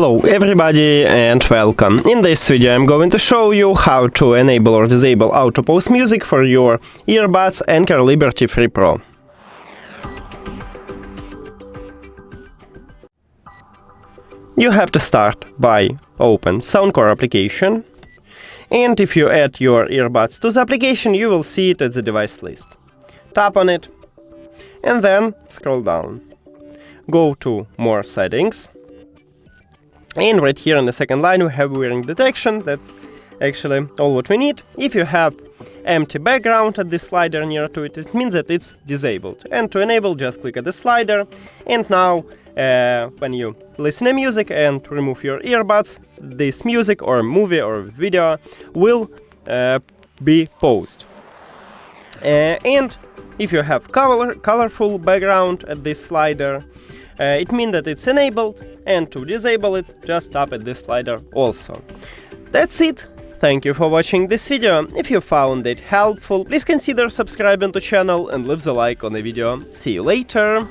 Hello everybody and welcome. In this video I'm going to show you how to enable or disable auto pause music for your earbuds ANKER Liberty 3 Pro. You have to start by open Soundcore application, and if you add your earbuds to the application you will see it at the device list. Tap on it and then scroll down. Go to More Settings. And right here in the second line we have wearing detection. That's actually all what we need. If you have empty background at this slider near to it, it means that it's disabled. And to enable, just click at the slider. And now when you listen to music and remove your earbuds, this music or movie or video will be paused. And if you have colorful background at this slider, it means that it's enabled, and to disable it, just tap at this slider also. That's it. Thank you for watching this video. If you found it helpful, please consider subscribing to the channel and leave the like on the video. See you later.